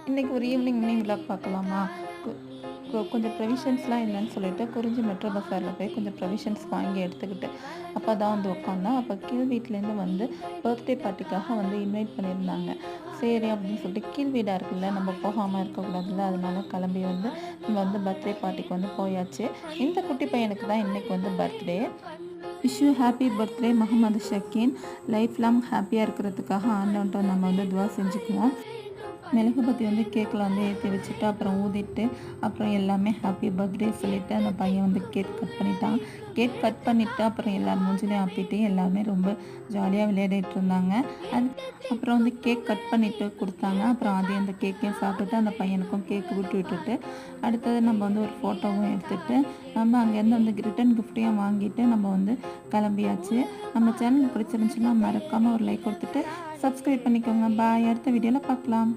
இன்றைக்கி ஒரு evening vlog பார்க்கலாமா? கொ கொ கொஞ்சம் ப்ரொவிஷன்ஸ்லாம் இல்லைன்னு சொல்லிட்டு குறிஞ்சி மெட்ரோ பஸாரில் போய் கொஞ்சம் ப்ரொவிஷன்ஸ் வாங்கி எடுத்துக்கிட்டு அப்போ தான் வந்து உட்காந்தோம். அப்போ கீழ் வீட்லேருந்து வந்து பர்த்டே பார்ட்டிக்காக வந்து இன்வைட் பண்ணியிருந்தாங்க. சரி அப்படின்னு சொல்லிட்டு கீழ் வீடாக இருக்குல்ல, நம்ம போகாமல் இருக்கக்கூடாதுல்ல, அதனால கிளம்பி வந்து நம்ம வந்து பர்த்டே பார்ட்டிக்கு வந்து போயாச்சு. இந்த குட்டி பையனுக்கு தான் இன்றைக்கி வந்து birthday. Wish you happy birthday Mohammed Shakeen. Life long ஹாப்பியாக இருக்கிறதுக்காக ஆண்டவன்ட்ட நம்ம வந்து துவா செஞ்சுக்குவோம். மெழுகுபத்தி வந்து கேக்கில் வந்து ஏற்றி வச்சுட்டு அப்புறம் ஊதிட்டு அப்புறம் எல்லாமே ஹாப்பி பர்த்டே சொல்லிவிட்டு அந்த பையன் வந்து கேக் கட் பண்ணிட்டான். கேக் கட் பண்ணிவிட்டு அப்புறம் எல்லோரும் மூஞ்சிலையும் ஆப்பிட்டு எல்லாருமே ரொம்ப ஜாலியாக விளையாடிட்டு இருந்தாங்க. அது அப்புறம் வந்து கேக் கட் பண்ணிவிட்டு கொடுத்தாங்க. அப்புறம் அதே அந்த கேக்கையும் சாப்பிட்டுட்டு அந்த பையனுக்கும் கேக் ஊட்டி விட்டுட்டு அடுத்தது நம்ம வந்து ஒரு ஃபோட்டோவும் எடுத்துகிட்டு நம்ம அங்கேருந்து வந்து ரிட்டன் கிஃப்ட்டையும் வாங்கிட்டு நம்ம வந்து கிளம்பியாச்சு. நம்ம சேனல் பிடிச்சிருந்துச்சுன்னா மறக்காமல் ஒரு லைக் கொடுத்துட்டு சப்ஸ்கிரைப் பண்ணிக்கோங்க. பாய். அடுத்த வீடியோவில் பார்க்கலாம்.